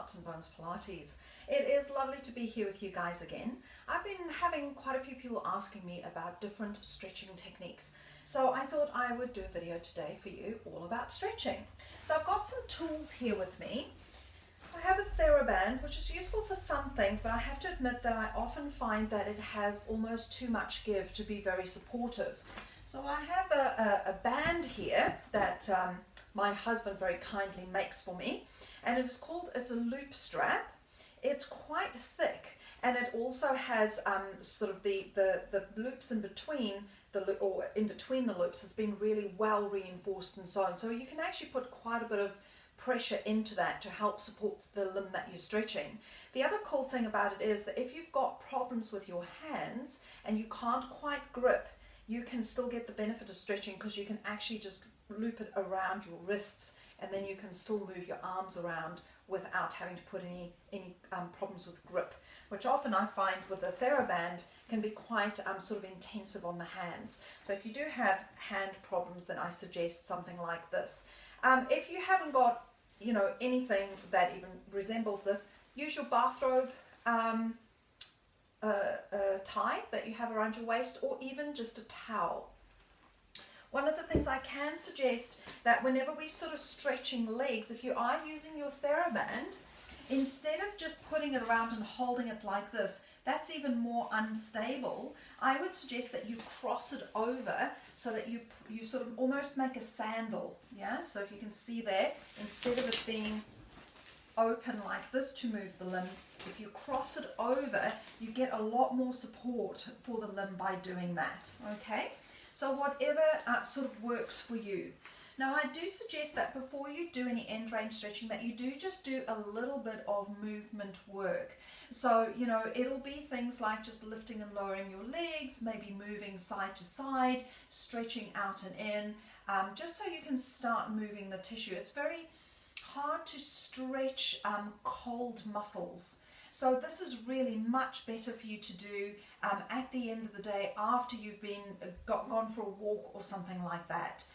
Hearts and Bones Pilates. It is lovely to be here with you guys again. I've been having quite a few people asking me about different stretching techniques. So I thought I would do a video today for you all about stretching. So I've got some tools here with me. I have a Theraband, which is useful for some things, but I have to admit that I often find that it has almost too much give to be very supportive. So I have a band here that my husband very kindly makes for me, and it's a loop strap. It's quite thick, and it also has sort of the loops in between the loops has been really well reinforced and so on. So you can actually put quite a bit of pressure into that to help support the limb that you're stretching. The other cool thing about it is that if you've got problems with your hands and you can't quite grip, you can still get the benefit of stretching because you can actually just loop it around your wrists, and then you can still move your arms around without having to put any problems with grip, which often I find with the Theraband can be quite sort of intensive on the hands. So if you do have hand problems, then I suggest something like this. If you haven't got anything that even resembles this, use your bathrobe tie that you have around your waist, or even just a towel. One of the things I can suggest that whenever we're sort of stretching legs, if you are using your Theraband, instead of just putting it around and holding it like this, that's even more unstable. I would suggest that you cross it over so that you sort of almost make a sandal. Yeah, so if you can see there, instead of it being open like this to move the limb, if you cross it over, you get a lot more support for the limb by doing that. Okay, so whatever sort of works for you. Now I do suggest that before you do any end range stretching, that you do just do a little bit of movement work. So it'll be things like just lifting and lowering your legs, maybe moving side to side, stretching out and in, just so you can start moving the tissue. It's very hard to stretch cold muscles. So this is really much better for you to do at the end of the day after you've been gone for a walk or something like that.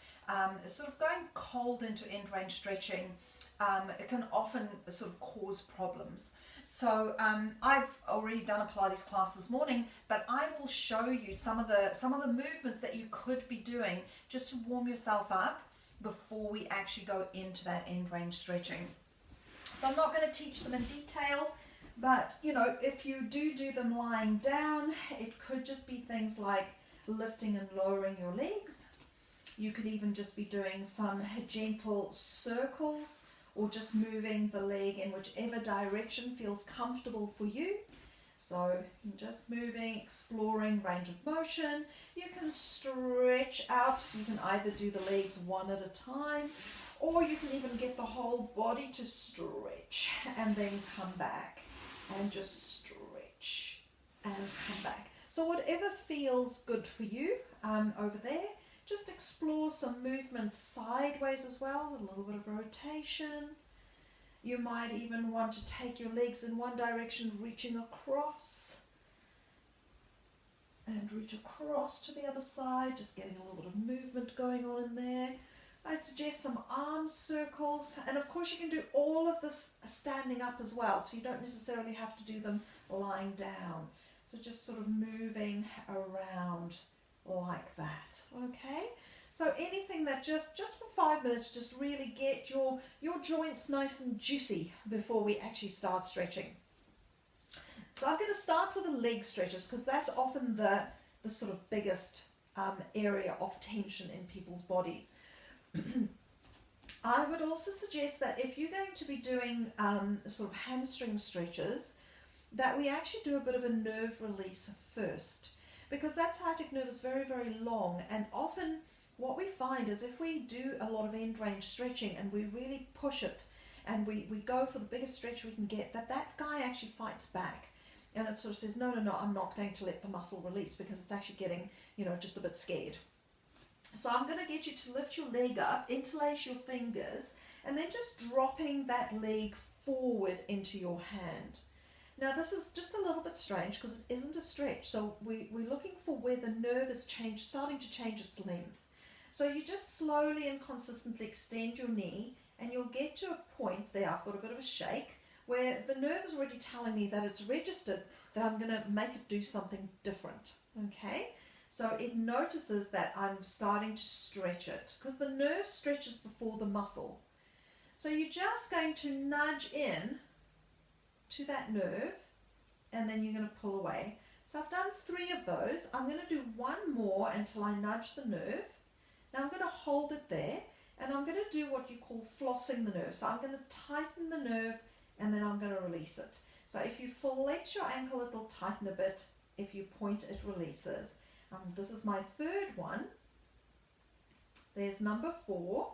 Sort of going cold into end range stretching, it can often sort of cause problems. So I've already done a Pilates class this morning, but I will show you some of the movements that you could be doing just to warm yourself up before we actually go into that end range stretching. So I'm not going to teach them in detail, but if you do them lying down, it could just be things like lifting and lowering your legs. You could even just be doing some gentle circles, or just moving the leg in whichever direction feels comfortable for you. So just moving, exploring range of motion. You can stretch out. You can either do the legs one at a time, or you can even get the whole body to stretch and then come back and just stretch and come back. So whatever feels good for you over there. Just explore some movement sideways as well, a little bit of rotation. You might even want to take your legs in one direction, reaching across, and reach across to the other side, just getting a little bit of movement going on in there. I'd suggest some arm circles, and of course you can do all of this standing up as well, so you don't necessarily have to do them lying down. So just sort of moving around like that. Okay, so anything that just for 5 minutes, just really get your joints nice and juicy before we actually start stretching. So I'm going to start with the leg stretches, because that's often the sort of biggest area of tension in people's bodies. I would also suggest that if you're going to be doing sort of hamstring stretches, that we actually do a bit of a nerve release first, because that sciatic nerve is very, very long, and often what we find is if we do a lot of end range stretching and we really push it and we go for the biggest stretch we can get, that guy actually fights back, and it sort of says, no, I'm not going to let the muscle release, because it's actually getting, just a bit scared. So I'm going to get you to lift your leg up, interlace your fingers, and then just dropping that leg forward into your hand. Now this is just a little bit strange because it isn't a stretch, so we're looking for where the nerve is starting to change its length. So you just slowly and consistently extend your knee, and you'll get to a point there, I've got a bit of a shake, where the nerve is already telling me that it's registered that I'm going to make it do something different, okay? So it notices that I'm starting to stretch it because the nerve stretches before the muscle. So you're just going to nudge in to that nerve and then you're going to pull away. So I've done 3 of those. I'm going to do 1 more until I nudge the nerve. Now I'm going to hold it there and I'm going to do what you call flossing the nerve. So I'm going to tighten the nerve and then I'm going to release it. So if you flex your ankle, it'll tighten a bit. If you point, it releases. This is my 3rd one. There's number 4.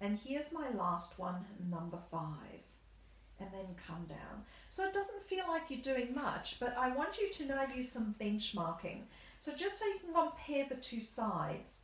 And here's my last one, number 5. And then come down. So it doesn't feel like you're doing much, but I want you to now use some benchmarking. So just so you can compare the 2 sides.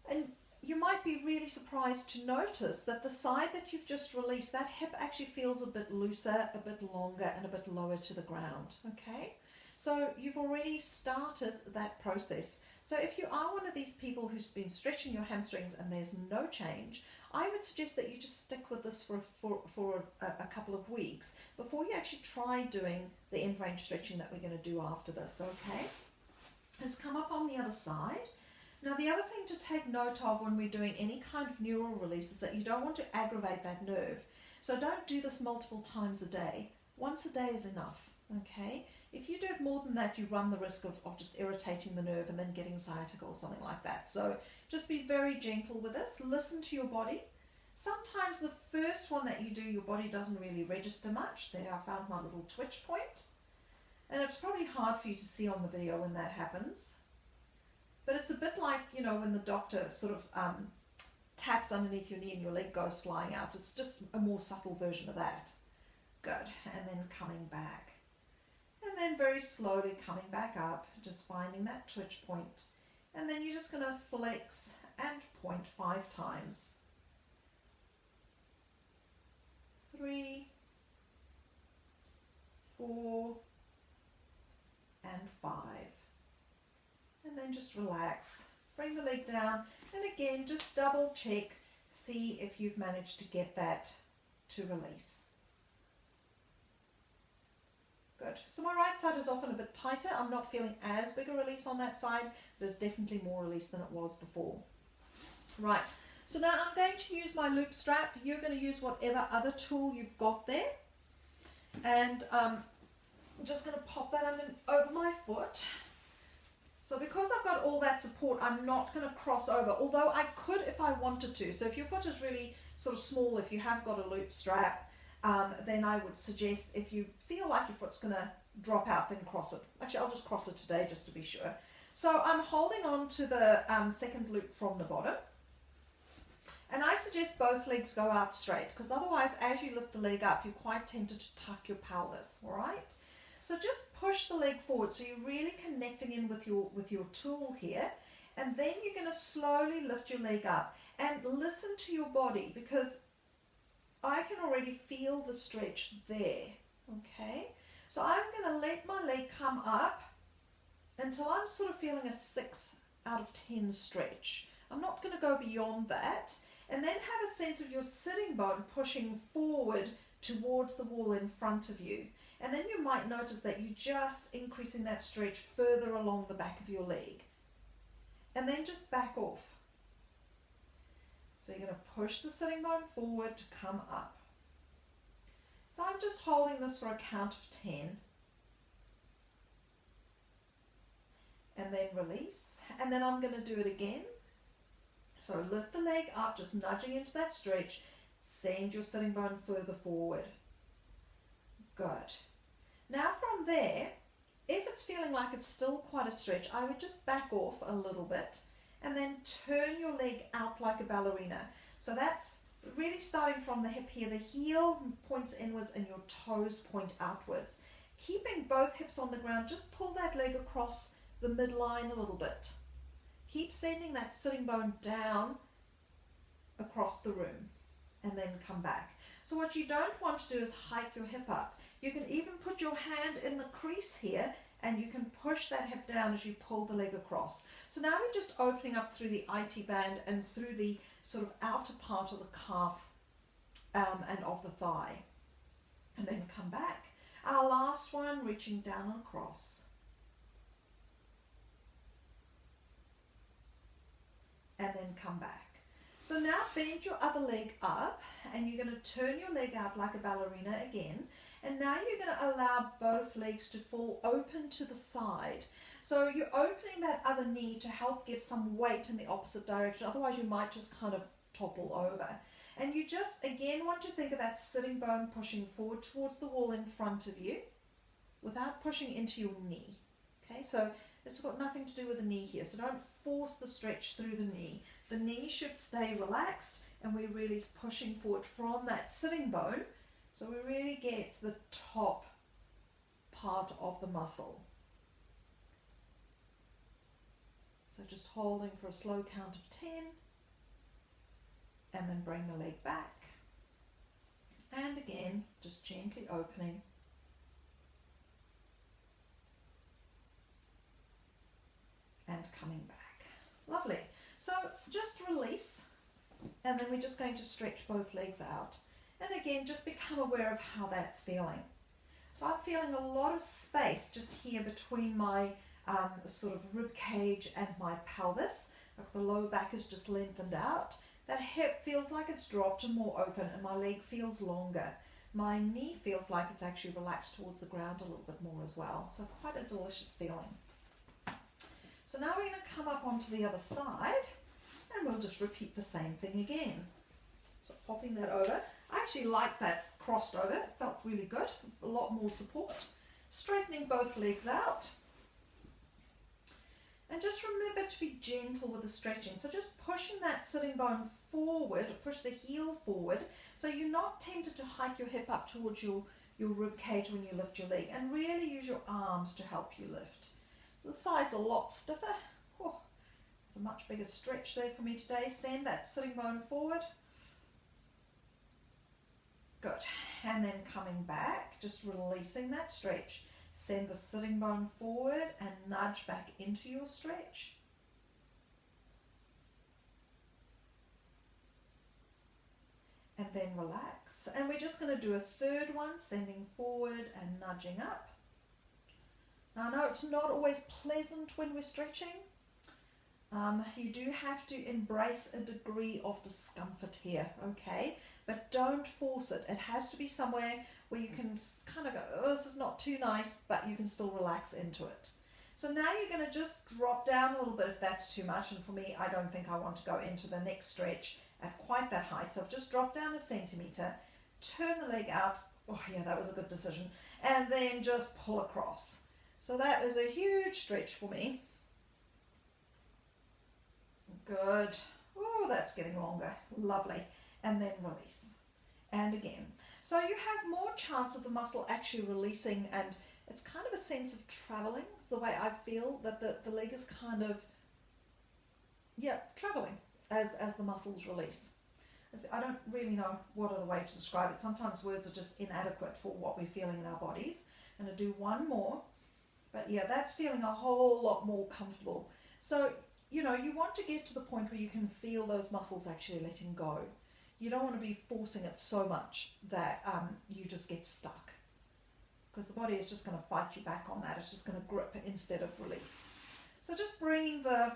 And you might be really surprised to notice that the side that you've just released, that hip actually feels a bit looser, a bit longer, and a bit lower to the ground, okay? So you've already started that process. So if you are one of these people who's been stretching your hamstrings and there's no change, I would suggest that you just stick with this for a couple of weeks before you actually try doing the end range stretching that we're going to do after this, okay? Let's come up on the other side. Now the other thing to take note of when we're doing any kind of neural release is that you don't want to aggravate that nerve. So don't do this multiple times a day. Once a day is enough, okay? If you do it more than that, you run the risk of just irritating the nerve and then getting sciatica or something like that. So just be very gentle with this. Listen to your body. Sometimes the first one that you do, your body doesn't really register much. There, I found my little twitch point. And it's probably hard for you to see on the video when that happens. But it's a bit like, you know, when the doctor sort of taps underneath your knee and your leg goes flying out. It's just a more subtle version of that. Good. And then coming back. And then very slowly coming back up, just finding that twitch point. And then you're just going to flex and point 5 times. 3, 4, and 5. And then just relax. Bring the leg down. And again, just double check, see if you've managed to get that to release. Good. So my right side is often a bit tighter. I'm not feeling as big a release on that side. There's definitely more release than it was before. Right. So now I'm going to use my loop strap. You're going to use whatever other tool you've got there. And I'm just going to pop that over my foot. So because I've got all that support, I'm not going to cross over, although I could if I wanted to. So if your foot is really sort of small, if you have got a loop strap, then I would suggest if you feel like your foot's going to drop out, then cross it. Actually, I'll just cross it today just to be sure. So I'm holding on to the second loop from the bottom. And I suggest both legs go out straight, because otherwise, as you lift the leg up, you're quite tempted to tuck your pelvis, all right? So just push the leg forward, so you're really connecting in with your tool here, and then you're going to slowly lift your leg up and listen to your body, because I can already feel the stretch there, okay? So I'm going to let my leg come up until I'm sort of feeling a 6 out of 10 stretch. I'm not going to go beyond that. And then have a sense of your sitting bone pushing forward towards the wall in front of you. And then you might notice that you're just increasing that stretch further along the back of your leg. And then just back off. So you're going to push the sitting bone forward to come up. So I'm just holding this for a count of 10. And then release. And then I'm going to do it again. So lift the leg up, just nudging into that stretch. Send your sitting bone further forward. Good. Now from there, if it's feeling like it's still quite a stretch, I would just back off a little bit and then turn your leg out like a ballerina. So that's really starting from the hip here. The heel points inwards and your toes point outwards. Keeping both hips on the ground, just pull that leg across the midline a little bit. Keep sending that sitting bone down across the room and then come back. So what you don't want to do is hike your hip up. You can even put your hand in the crease here and you can push that hip down as you pull the leg across. So now we're just opening up through the ITBand and through the sort of outer part of the calf and of the thigh. and then come back. Our last one, reaching down and across. And then come back. So now bend your other leg up, and you're going to turn your leg out like a ballerina again. And now you're going to allow both legs to fall open to the side. So you're opening that other knee to help give some weight in the opposite direction. Otherwise you might just kind of topple over. And you just again want to think of that sitting bone pushing forward towards the wall in front of you without pushing into your knee. Okay, so it's got nothing to do with the knee here. So don't force the stretch through the knee. The knee should stay relaxed, and we're really pushing forward from that sitting bone. So we really get the top part of the muscle. So just holding for a slow count of 10, and then bring the leg back. And again, just gently opening. And coming back. Lovely. So just release, and then we're just going to stretch both legs out. And again, just become aware of how that's feeling. So I'm feeling a lot of space just here between my sort of rib cage and my pelvis. Like the lower back is just lengthened out. That hip feels like it's dropped and more open, and my leg feels longer. My knee feels like it's actually relaxed towards the ground a little bit more as well. So quite a delicious feeling. So now we're going to come up onto the other side, and we'll just repeat the same thing again. So popping that over. I actually like that crossed over. It felt really good. A lot more support. Straightening both legs out. And just remember to be gentle with the stretching. So just pushing that sitting bone forward, push the heel forward, so you're not tempted to hike your hip up towards your rib cage when you lift your leg, and really use your arms to help you lift. So the side's a lot stiffer. Oh, it's a much bigger stretch there for me today. Send that sitting bone forward. Good. And then coming back, just releasing that stretch. Send the sitting bone forward and nudge back into your stretch. And then relax. And we're just going to do a third one, sending forward and nudging up. Now, I know it's not always pleasant when we're stretching. You do have to embrace a degree of discomfort here, okay? But don't force it. It has to be somewhere where you can kind of go, oh, this is not too nice, but you can still relax into it. So now you're going to just drop down a little bit if that's too much. And for me, I don't think I want to go into the next stretch at quite that height. So I've just dropped down a centimeter, turn the leg out. Oh yeah, that was a good decision. And then just pull across. So that is a huge stretch for me. Good. Oh, that's getting longer. Lovely. And then release. And again. So you have more chance of the muscle actually releasing, and it's kind of a sense of traveling. It's the way I feel that the leg is kind of, yeah, traveling as the muscles release. I don't really know what other way to describe it. Sometimes words are just inadequate for what we're feeling in our bodies. I'm going to do one more. But yeah, that's feeling a whole lot more comfortable. So, you know, you want to get to the point where you can feel those muscles actually letting go. You don't want to be forcing it so much that you just get stuck, because the body is just going to fight you back on that. It's just going to grip instead of release. So just bringing the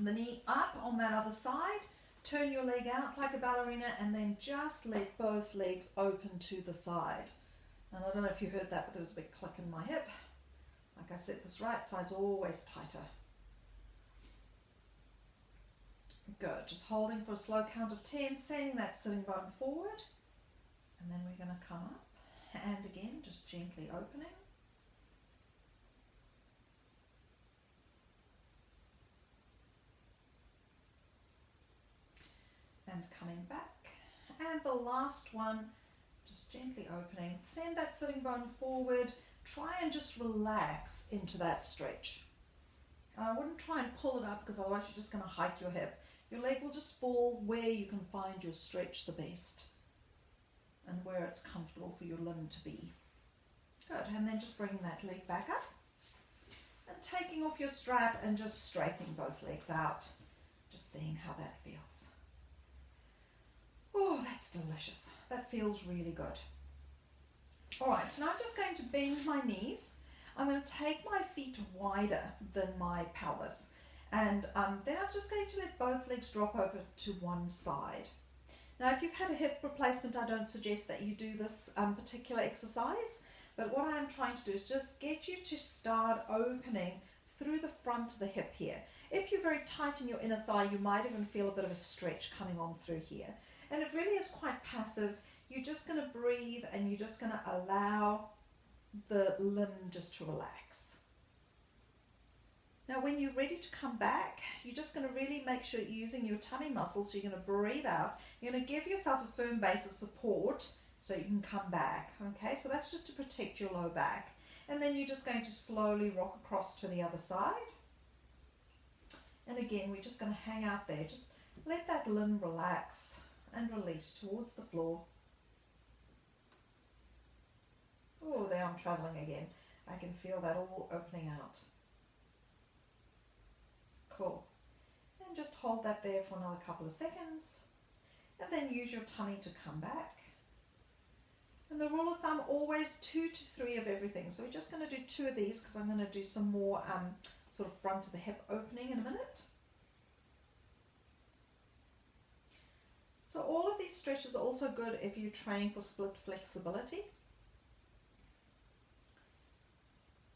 knee up on that other side, turn your leg out like a ballerina, and then just let both legs open to the side. And I don't know if you heard that, but there was a big click in my hip. Like I said, this right side's always tighter. Good. Just holding for a slow count of 10, sending that sitting bone forward. And then we're going to come up. And again, just gently opening. And coming back. And the last one, just gently opening. Send that sitting bone forward. Try and just relax into that stretch. I wouldn't try and pull it up, because otherwise you're just going to hike your hip. Your leg will just fall where you can find your stretch the best and where it's comfortable for your limb to be. Good. And then just bringing that leg back up and taking off your strap and just straightening both legs out. Just seeing how that feels. Oh, that's delicious. That feels really good. All right, so now I'm just going to bend my knees. I'm going to take my feet wider than my pelvis. And then I'm just going to let both legs drop over to one side. Now, if you've had a hip replacement, I don't suggest that you do this particular exercise. But what I'm trying to do is just get you to start opening through the front of the hip here. If you're very tight in your inner thigh, you might even feel a bit of a stretch coming on through here. And it really is quite passive. You're just going to breathe and you're just going to allow the limb just to relax. Now when you're ready to come back, you're just going to really make sure you're using your tummy muscles. So you're going to breathe out. You're going to give yourself a firm base of support so you can come back. Okay, so that's just to protect your low back. And then you're just going to slowly rock across to the other side. And again, we're just going to hang out there. Just let that limb relax and release towards the floor. Oh, there I'm traveling again. I can feel that all opening out. Cool. And just hold that there for another couple of seconds. And then use your tummy to come back. And the rule of thumb, always 2 to 3 of everything. So we're just going to do 2 of these because I'm going to do some more sort of front of the hip opening in a minute. So all of these stretches are also good if you're training for split flexibility.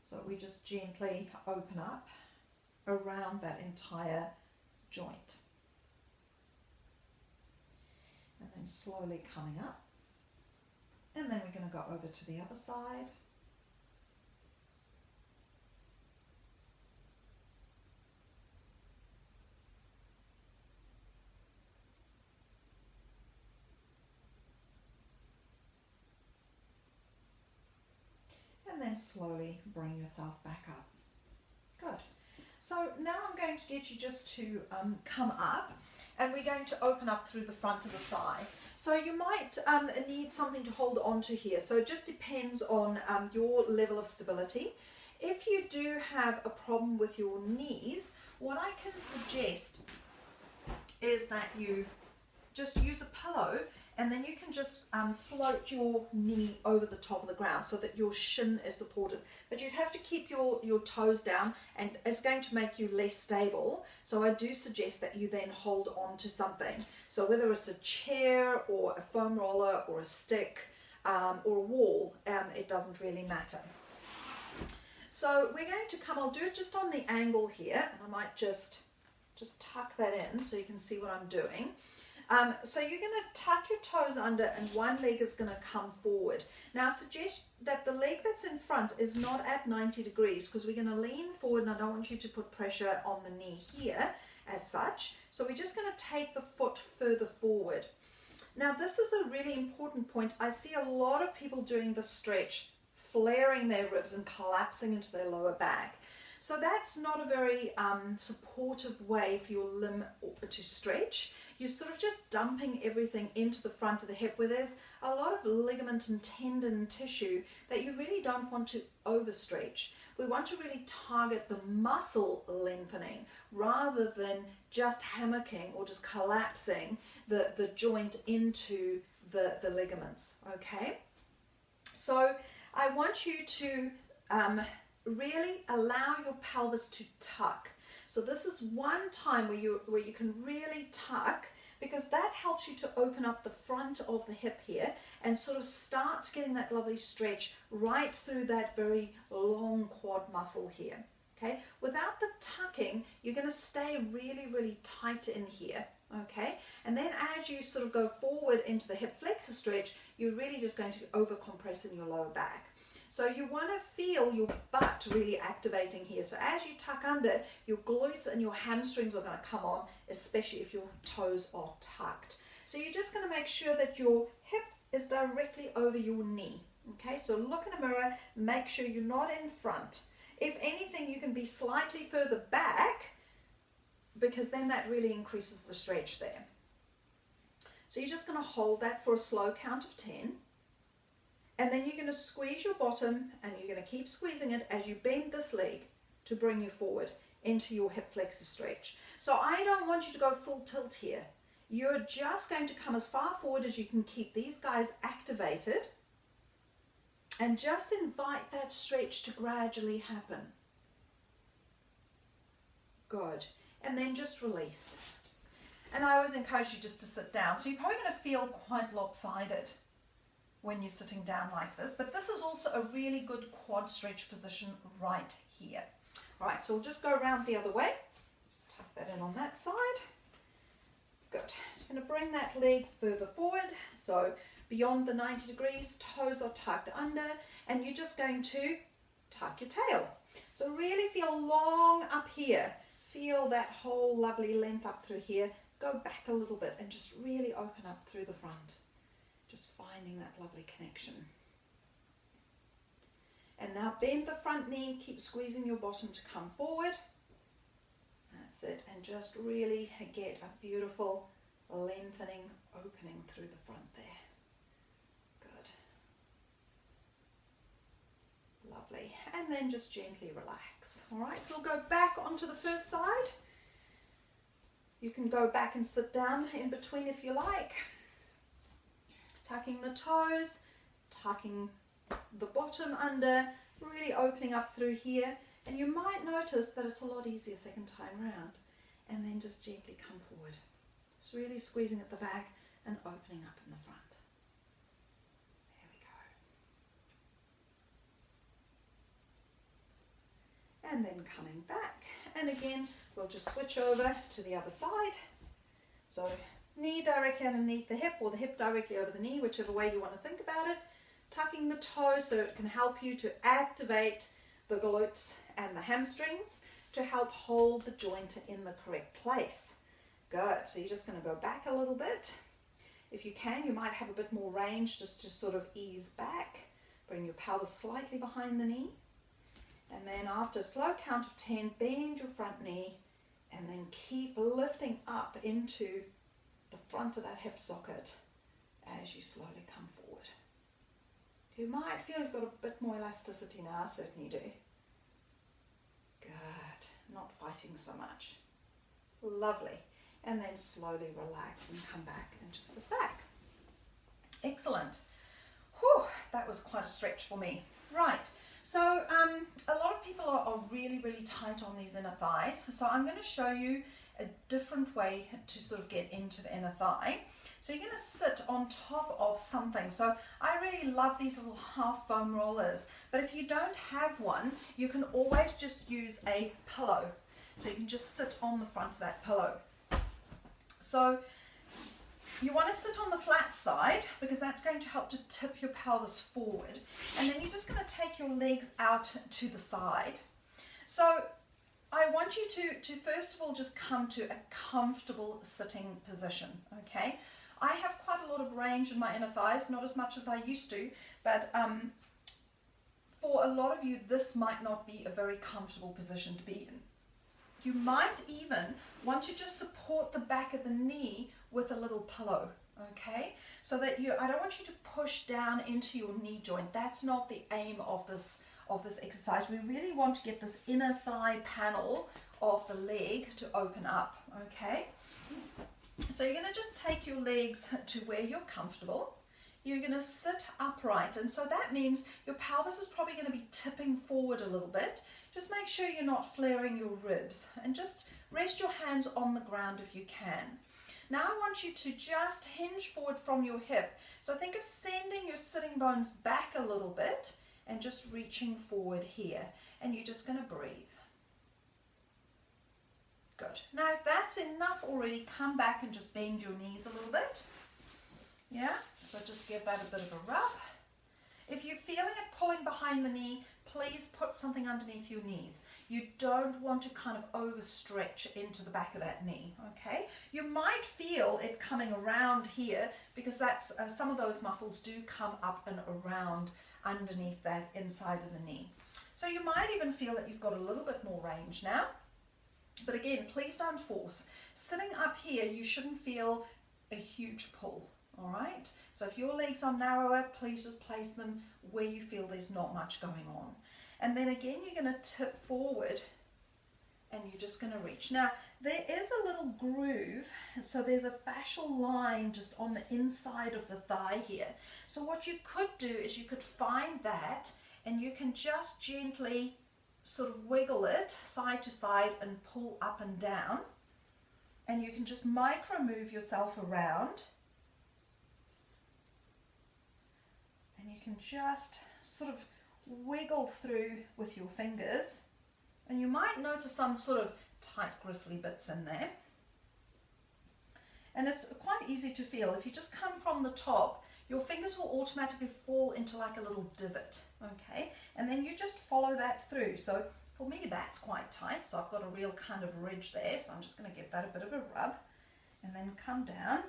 So we just gently open up around that entire joint. And then slowly coming up. And then we're going to go over to the other side. And then slowly bring yourself back up. Good. So now I'm going to get you just to come up, and we're going to open up through the front of the thigh. So you might need something to hold on to here. So it just depends on your level of stability. If you do have a problem with your knees, what I can suggest is that you just use a pillow, and then you can just float your knee over the top of the ground so that your shin is supported. But you'd have to keep your toes down, and it's going to make you less stable. So I do suggest that you then hold on to something. So whether it's a chair or a foam roller or a stick or a wall, it doesn't really matter. So we're going to come, I'll do it just on the angle here, and I might just tuck that in so you can see what I'm doing. So you're going to tuck your toes under, and one leg is going to come forward. Now I suggest that the leg that's in front is not at 90 degrees because we're going to lean forward, and I don't want you to put pressure on the knee here as such. So we're just going to take the foot further forward. Now this is a really important point. I see a lot of people doing the stretch, flaring their ribs and collapsing into their lower back. So that's not a very supportive way for your limb to stretch. You're sort of just dumping everything into the front of the hip where there's a lot of ligament and tendon tissue that you really don't want to overstretch. We want to really target the muscle lengthening rather than just hammocking or just collapsing the joint into the ligaments, okay? So I want you to really allow your pelvis to tuck. So this is one time where you can really tuck, because that helps you to open up the front of the hip here and sort of start getting that lovely stretch right through that very long quad muscle here. Okay, without the tucking, you're going to stay really, really tight in here. Okay, and then as you sort of go forward into the hip flexor stretch, you're really just going to over compress in your lower back. So you want to feel your butt really activating here. So as you tuck under, your glutes and your hamstrings are going to come on, especially if your toes are tucked. So you're just going to make sure that your hip is directly over your knee. Okay, so look in a mirror, make sure you're not in front. If anything, you can be slightly further back, because then that really increases the stretch there. So you're just going to hold that for a slow count of 10. And then you're going to squeeze your bottom, and you're going to keep squeezing it as you bend this leg to bring you forward into your hip flexor stretch. So I don't want you to go full tilt here. You're just going to come as far forward as you can keep these guys activated. And just invite that stretch to gradually happen. Good. And then just release. And I always encourage you just to sit down. So you're probably going to feel quite lopsided when you're sitting down like this. But this is also a really good quad stretch position right here. All right, so we'll just go around the other way. Just tuck that in on that side. Good. So you're going to bring that leg further forward. So beyond the 90 degrees, toes are tucked under, and you're just going to tuck your tail. So really feel long up here. Feel that whole lovely length up through here. Go back a little bit and just really open up through the front. Just finding that lovely connection. And now bend the front knee, keep squeezing your bottom to come forward. That's it. And just really get a beautiful lengthening, opening through the front there. Lovely. And then just gently relax. All right, we'll go back onto the first side. You can go back and sit down in between if you like. Tucking the toes, tucking the bottom under, really opening up through here. And you might notice that it's a lot easier second time round. And then just gently come forward. Just really squeezing at the back and opening up in the front. And then coming back, and again we'll just switch over to the other side. So knee directly underneath the hip, or the hip directly over the knee, whichever way you want to think about it. Tucking the toes so it can help you to activate the glutes and the hamstrings to help hold the joint in the correct place. Good. So you're just going to go back a little bit. If you can, you might have a bit more range just to sort of ease back. Bring your pelvis slightly behind the knee. And then after a slow count of 10, bend your front knee and then keep lifting up into the front of that hip socket as you slowly come forward. You might feel you've got a bit more elasticity now, certainly do. Good. Not fighting so much. Lovely. And then slowly relax and come back and just sit back. Excellent. Whew, that was quite a stretch for me. Right. So a lot of people are really, really tight on these inner thighs. So I'm going to show you a different way to sort of get into the inner thigh. So you're going to sit on top of something. So I really love these little half foam rollers. But if you don't have one, you can always just use a pillow. So you can just sit on the front of that pillow. So you want to sit on the flat side because that's going to help to tip your pelvis forward. And then you're just going to take your legs out to the side. So I want you to first of all just come to a comfortable sitting position, okay? I have quite a lot of range in my inner thighs, not as much as I used to, but for a lot of you, this might not be a very comfortable position to be in. You might even want to just support the back of the knee with a little pillow, okay? So that I don't want you to push down into your knee joint. That's not the aim of this exercise. We really want to get this inner thigh panel of the leg to open up, okay? So you're going to just take your legs to where you're comfortable. You're going to sit upright, and so that means your pelvis is probably going to be tipping forward a little bit. Just make sure you're not flaring your ribs, and just rest your hands on the ground if you can. Now I want you to just hinge forward from your hip. So think of sending your sitting bones back a little bit and just reaching forward here. And you're just going to breathe. Good. Now if that's enough already, come back and just bend your knees a little bit. Yeah, so just give that a bit of a rub. If you're feeling it pulling behind the knee, please put something underneath your knees. You don't want to kind of overstretch into the back of that knee, okay? You might feel it coming around here because that's some of those muscles do come up and around underneath that inside of the knee. So you might even feel that you've got a little bit more range now. But again, please don't force. Sitting up here, you shouldn't feel a huge pull. All right, so if your legs are narrower, please just place them where you feel there's not much going on. And then again, you're going to tip forward and you're just going to reach. Now, there is a little groove, so there's a fascial line just on the inside of the thigh here. So what you could do is you could find that, and you can just gently sort of wiggle it side to side and pull up and down. And you can just micro move yourself around. And you can just sort of wiggle through with your fingers. And you might notice some sort of tight gristly bits in there. And it's quite easy to feel. If you just come from the top, your fingers will automatically fall into like a little divot, okay? And then you just follow that through. So for me, that's quite tight. So I've got a real kind of ridge there. So I'm just going to give that a bit of a rub and then come down.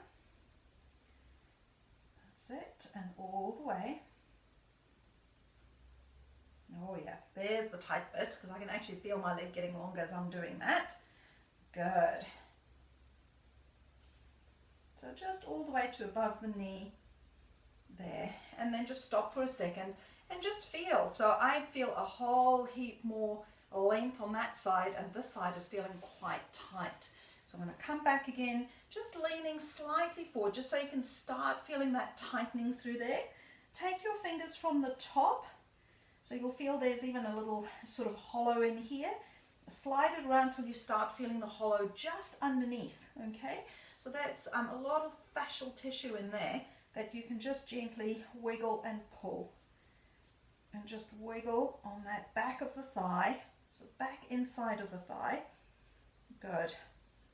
That's it. And all the way. Oh yeah, there's the tight bit, because I can actually feel my leg getting longer as I'm doing that. Good. So just all the way to above the knee there, and then just stop for a second and just feel. So I feel a whole heap more length on that side, and this side is feeling quite tight. So I'm going to come back again, just leaning slightly forward, just so you can start feeling that tightening through there. Take your fingers from the top. So you'll feel there's even a little sort of hollow in here. Slide it around till you start feeling the hollow just underneath, okay? So that's a lot of fascial tissue in there that you can just gently wiggle and pull. And just wiggle on that back of the thigh, so back inside of the thigh. Good.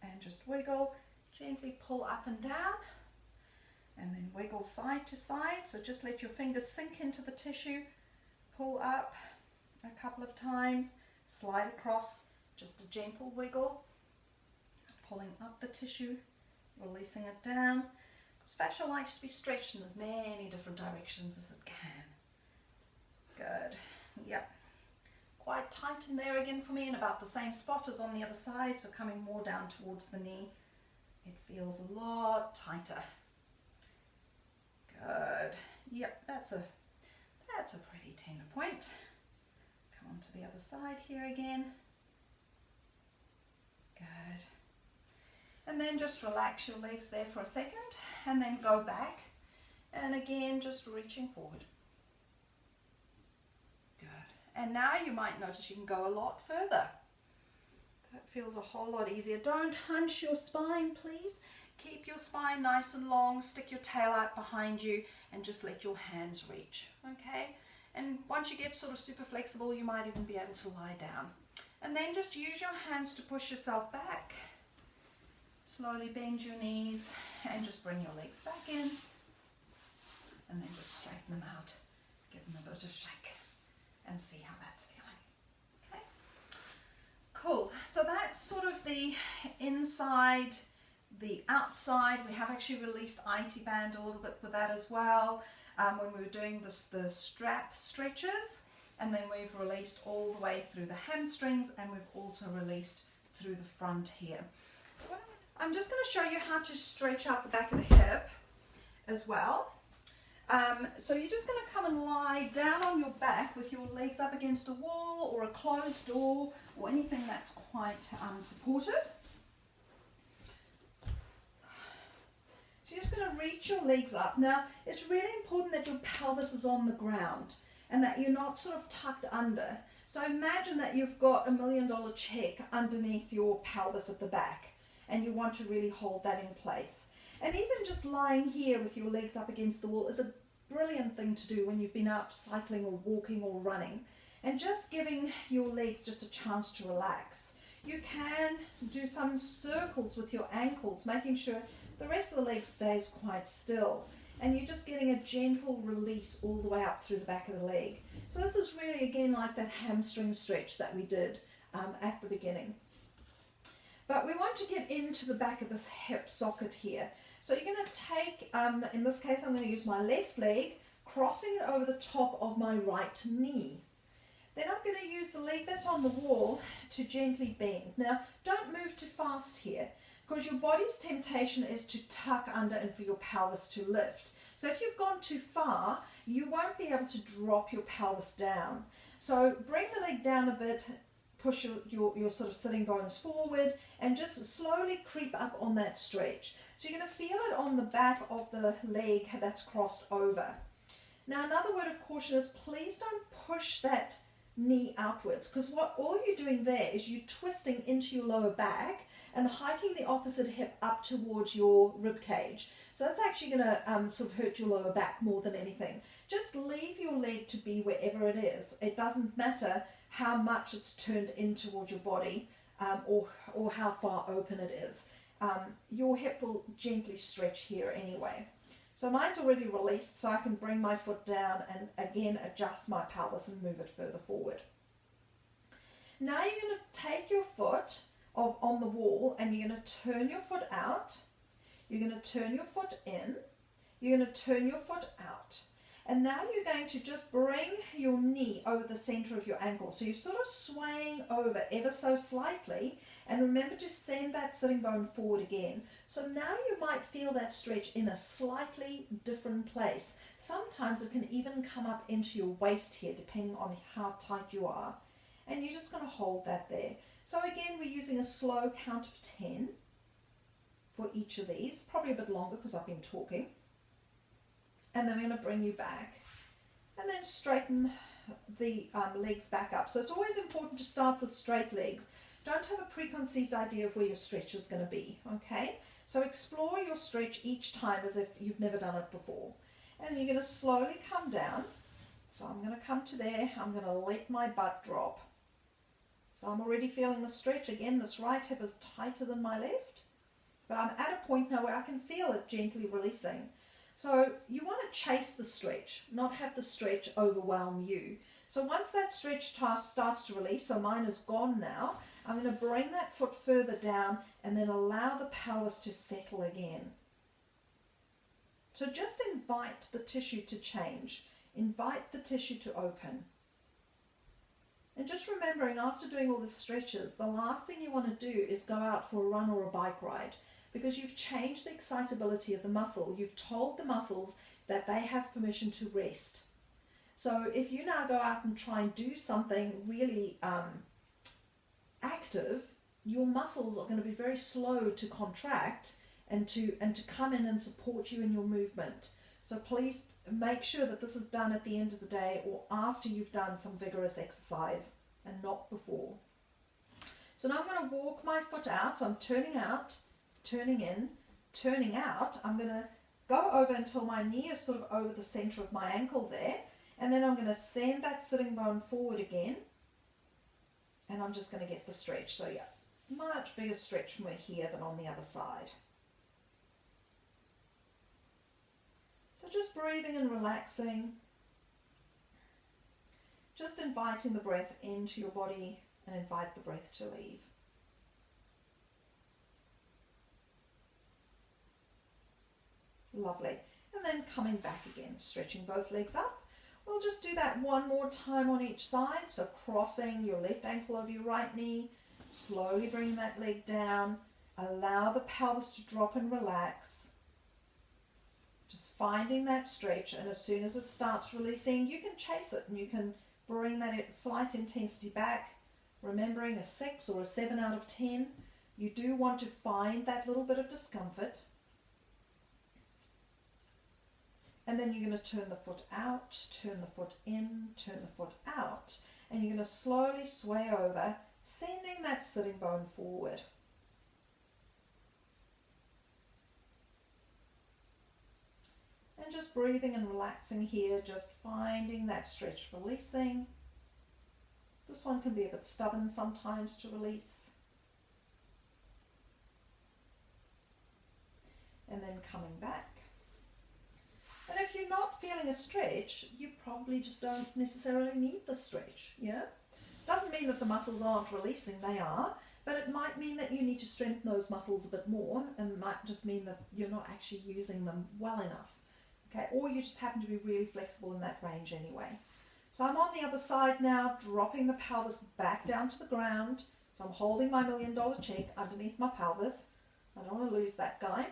And just wiggle, gently pull up and down. And then wiggle side to side, so just let your fingers sink into the tissue. Pull up a couple of times, slide across, just a gentle wiggle, pulling up the tissue, releasing it down, because fascia likes to be stretched in as many different directions as it can. Good. Yep. Quite tight in there again for me, and about the same spot as on the other side, so coming more down towards the knee. It feels a lot tighter. Good. Yep, that's a pretty tender point. Come on to the other side here again. Good. And then just relax your legs there for a second, and then go back. And again, just reaching forward. Good. And now you might notice you can go a lot further. That feels a whole lot easier. Don't hunch your spine, please. Keep your spine nice and long, stick your tail out behind you, and just let your hands reach, okay? And once you get sort of super flexible, you might even be able to lie down. And then just use your hands to push yourself back. Slowly bend your knees and just bring your legs back in. And then just straighten them out. Give them a bit of shake and see how that's feeling. Okay? Cool. So that's sort of the inside. The outside, we have actually released ITBand a little bit with that as well when we were doing the strap stretches, and then we've released all the way through the hamstrings, and we've also released through the front here. So I'm just going to show you how to stretch out the back of the hip as well. So you're just going to come and lie down on your back with your legs up against a wall or a closed door or anything that's quite supportive. So you're just going to reach your legs up. Now, it's really important that your pelvis is on the ground and that you're not sort of tucked under. So imagine that you've got $1 million check underneath your pelvis at the back, and you want to really hold that in place. And even just lying here with your legs up against the wall is a brilliant thing to do when you've been out cycling or walking or running, and just giving your legs just a chance to relax. You can do some circles with your ankles, making sure the rest of the leg stays quite still, and you're just getting a gentle release all the way up through the back of the leg. So this is really again like that hamstring stretch that we did at the beginning. But we want to get into the back of this hip socket here. So you're going to take, in this case I'm going to use my left leg, crossing it over the top of my right knee. Then I'm going to use the leg that's on the wall to gently bend. Now don't move too fast here, because your body's temptation is to tuck under and for your pelvis to lift. So if you've gone too far, you won't be able to drop your pelvis down. So bring the leg down a bit, push your sort of sitting bones forward and just slowly creep up on that stretch. So you're going to feel it on the back of the leg that's crossed over. Now another word of caution is please don't push that knee outwards, because what all you're doing there is you're twisting into your lower back and hiking the opposite hip up towards your rib cage. So that's actually going to sort of hurt your lower back more than anything. Just leave your leg to be wherever it is. It doesn't matter how much it's turned in towards your body or how far open it is. Your hip will gently stretch here anyway. So mine's already released, so I can bring my foot down and again adjust my pelvis and move it further forward. Now you're going to take your foot on the wall and you're going to turn your foot out. You're going to turn your foot in. You're going to turn your foot out. And now you're going to just bring your knee over the center of your ankle. So you're sort of swaying over ever so slightly. And remember to send that sitting bone forward again. So now you might feel that stretch in a slightly different place. Sometimes it can even come up into your waist here, depending on how tight you are. And you're just going to hold that there. So again, we're using a slow count of 10 for each of these. Probably a bit longer because I've been talking. And then we're going to bring you back and then straighten the legs back up. So it's always important to start with straight legs. Don't have a preconceived idea of where your stretch is going to be, okay? So explore your stretch each time as if you've never done it before. And then you're going to slowly come down. So I'm going to come to there. I'm going to let my butt drop. So I'm already feeling the stretch. Again, this right hip is tighter than my left. But I'm at a point now where I can feel it gently releasing. So you want to chase the stretch, not have the stretch overwhelm you. So once that stretch starts to release, so mine is gone now, I'm going to bring that foot further down and then allow the pelvis to settle again. So just invite the tissue to change. Invite the tissue to open. And just remembering, after doing all the stretches, the last thing you want to do is go out for a run or a bike ride, because you've changed the excitability of the muscle. You've told the muscles that they have permission to rest. So if you now go out and try and do something really active, your muscles are going to be very slow to contract and to come in and support you in your movement. So please make sure that this is done at the end of the day or after you've done some vigorous exercise and not before. So now I'm going to walk my foot out. So I'm turning out, turning in, turning out. I'm going to go over until my knee is sort of over the center of my ankle there. And then I'm going to send that sitting bone forward again. And I'm just going to get the stretch. So yeah, much bigger stretch from here than on the other side. So just breathing and relaxing. Just inviting the breath into your body and invite the breath to leave. Lovely. And then coming back again, stretching both legs up. We'll just do that one more time on each side. So crossing your left ankle over your right knee, slowly bringing that leg down. Allow the pelvis to drop and relax. Just finding that stretch, and as soon as it starts releasing, you can chase it and you can bring that slight intensity back. Remembering a 6 or a 7 out of 10, you do want to find that little bit of discomfort. And then you're going to turn the foot out, turn the foot in, turn the foot out. And you're going to slowly sway over, sending that sitting bone forward. And just breathing and relaxing here, just finding that stretch releasing. This one can be a bit stubborn sometimes to release. And then coming back. And if you're not feeling a stretch, you probably just don't necessarily need the stretch, yeah? Doesn't mean that the muscles aren't releasing, they are, but it might mean that you need to strengthen those muscles a bit more, and it might just mean that you're not actually using them well enough, okay? Or you just happen to be really flexible in that range anyway. So I'm on the other side now, dropping the pelvis back down to the ground. So I'm holding my $1 million check underneath my pelvis. I don't want to lose that guy.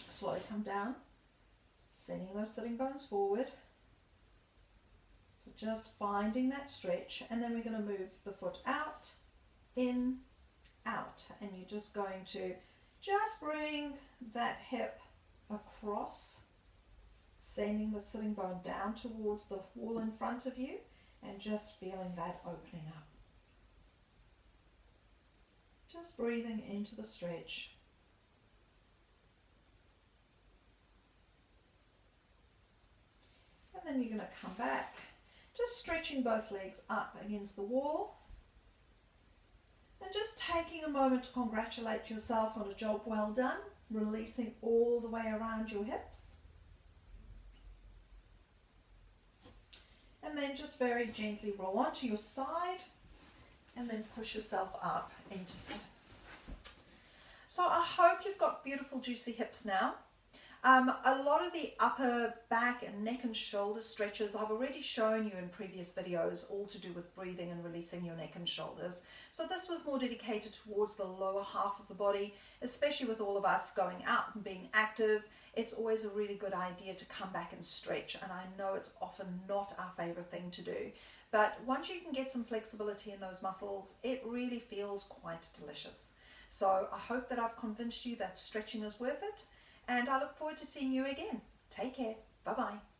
Slowly come down. Sending those sitting bones forward. So just finding that stretch, and then we're going to move the foot out, in, out, and you're just going to just bring that hip across, sending the sitting bone down towards the wall in front of you, and just feeling that opening up. Just breathing into the stretch. And then you're going to come back, just stretching both legs up against the wall. And just taking a moment to congratulate yourself on a job well done, releasing all the way around your hips. And then just very gently roll onto your side and then push yourself up into sitting. So I hope you've got beautiful juicy hips now. A lot of the upper back and neck and shoulder stretches I've already shown you in previous videos, all to do with breathing and releasing your neck and shoulders. So this was more dedicated towards the lower half of the body, especially with all of us going out and being active. It's always a really good idea to come back and stretch, and I know it's often not our favorite thing to do. But once you can get some flexibility in those muscles, it really feels quite delicious. So I hope that I've convinced you that stretching is worth it. And I look forward to seeing you again. Take care. Bye-bye.